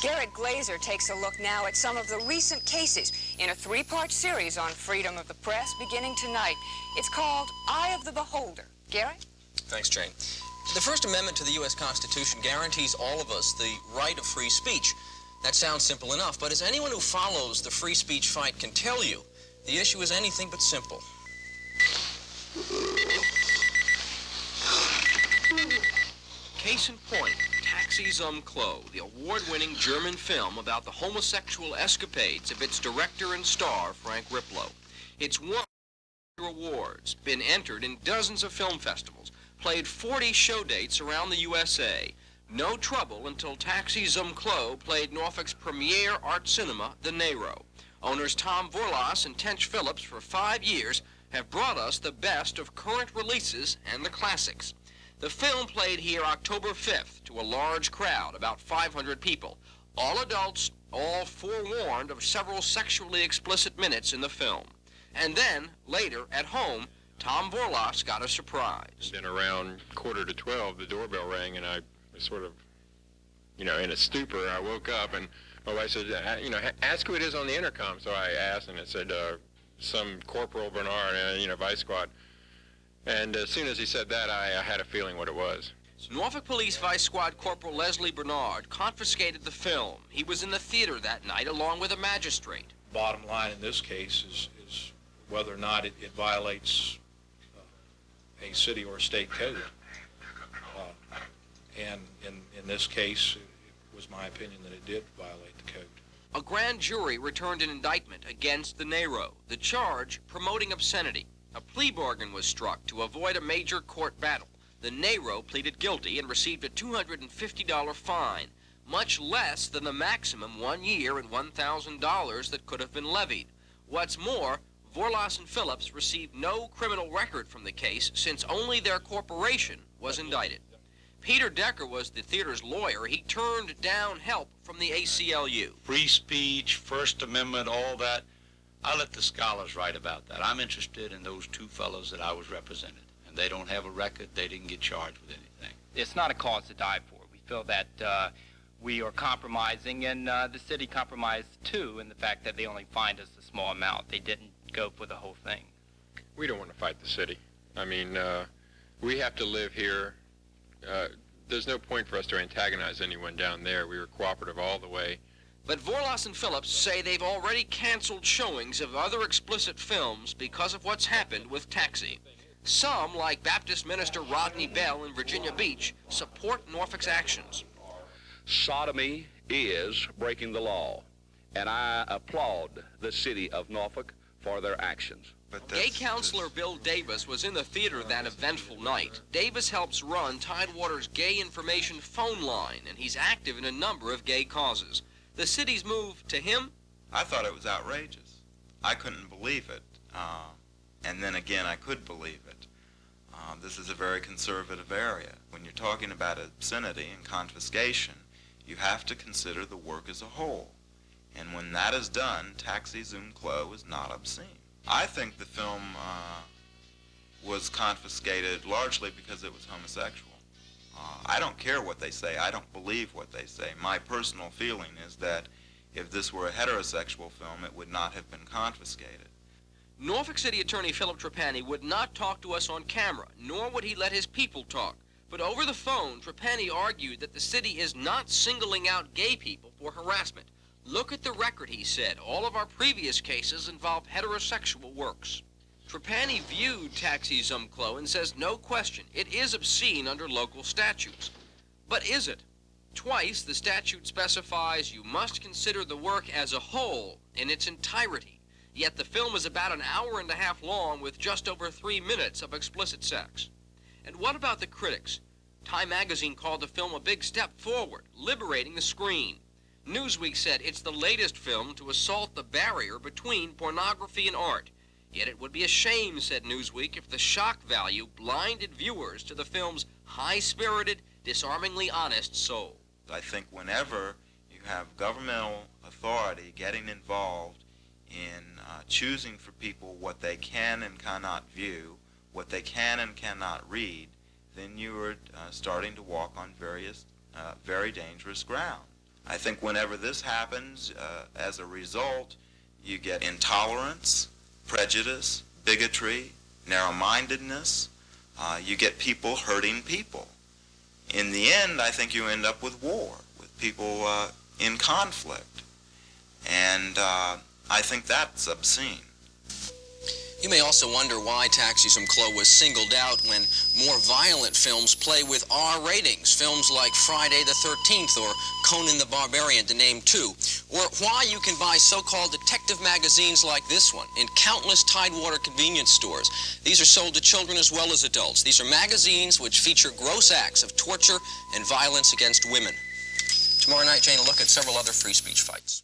Garrett Glaser takes a look now at some of the recent cases in a three-part series on freedom of the press beginning tonight. It's called Eye of the Beholder. Garrett? Thanks, Jane. The First Amendment to the U.S. Constitution guarantees all of us the right of free speech. That sounds simple enough, but as anyone who follows the free speech fight can tell you, the issue is anything but simple. Case in point, Zum Klo, the award-winning German film about the homosexual escapades of its director and star, Frank Riplow. It's won awards, been entered in dozens of film festivals, played 40 show dates around the USA. No trouble until Zum Klo played Norfolk's premier art cinema, the Nero. Owners Tom Vorlas and Tench Phillips for 5 years have brought us the best of current releases and the classics. The film played here October 5th to a large crowd, about 500 people. All adults, all forewarned of several sexually explicit minutes in the film. And then, later, at home, Tom Vorlas got a surprise. Then around 11:45, the doorbell rang, and I was sort of, in a stupor. I woke up, and my wife said, ask who it is on the intercom. So I asked, and it said, some Corporal Bernard, Vice Squad. And as soon as he said that, I had a feeling what it was. Norfolk Police Vice Squad Corporal Leslie Bernard confiscated the film. He was in the theater that night along with a magistrate. Bottom line in this case is whether or not it violates a city or state code. And in this case, it was my opinion that it did violate the code. A grand jury returned an indictment against the Nero. The charge, promoting obscenity. A plea bargain was struck to avoid a major court battle. The Nero pleaded guilty and received a $250 fine, much less than the maximum 1 year and $1,000 that could have been levied. What's more, Vorlas and Phillips received no criminal record from the case since only their corporation was indicted. Peter Decker was the theater's lawyer. He turned down help from the ACLU. Free speech, First Amendment, all that. I let the scholars write about that. I'm interested in those two fellows that I was represented. And they don't have a record. They didn't get charged with anything. It's not a cause to die for. We feel that we are compromising, and the city compromised too in the fact that they only fined us a small amount. They didn't go for the whole thing. We don't want to fight the city. I mean, we have to live here. There's no point for us to antagonize anyone down there. We were cooperative all the way. But Vorlas and Phillips say they've already canceled showings of other explicit films because of what's happened with Taxi. Some, like Baptist minister Rodney Bell in Virginia Beach, support Norfolk's actions. Sodomy is breaking the law, and I applaud the city of Norfolk for their actions. Gay counselor Bill Davis was in the theater that eventful night. Davis helps run Tidewater's gay information phone line, and he's active in a number of gay causes. The city's move, to him? I thought it was outrageous. I couldn't believe it. And then again, I could believe it. This is a very conservative area. When you're talking about obscenity and confiscation, you have to consider the work as a whole. And when that is done, Zum Klo is not obscene. I think the film was confiscated largely because it was homosexual. I don't care what they say. I don't believe what they say. My personal feeling is that if this were a heterosexual film, it would not have been confiscated. Norfolk City Attorney Philip Trapani would not talk to us on camera, nor would he let his people talk. But over the phone, Trapani argued that the city is not singling out gay people for harassment. Look at the record, he said. All of our previous cases involve heterosexual works. Trapani viewed Zum Klo and says no question, it is obscene under local statutes. But is it? Twice, the statute specifies you must consider the work as a whole in its entirety. Yet the film is about an hour and a half long with just over 3 minutes of explicit sex. And what about the critics? Time magazine called the film a big step forward, liberating the screen. Newsweek said it's the latest film to assault the barrier between pornography and art. Yet it would be a shame, said Newsweek, if the shock value blinded viewers to the film's high-spirited, disarmingly honest soul. I think whenever you have governmental authority getting involved in choosing for people what they can and cannot view, what they can and cannot read, then you are starting to walk on very dangerous ground. I think whenever this happens, as a result, you get intolerance, prejudice, bigotry, narrow-mindedness. You get people hurting people. In the end, I think you end up with war, with people in conflict. And I think that's obscene. You may also wonder why Taxi Zum Klo was singled out when more violent films play with R ratings, films like Friday the 13th or Conan the Barbarian, to name two, or why you can buy so-called detective magazines like this one in countless Tidewater convenience stores. These are sold to children as well as adults. These are magazines which feature gross acts of torture and violence against women. Tomorrow night, Jane will look at several other free speech fights.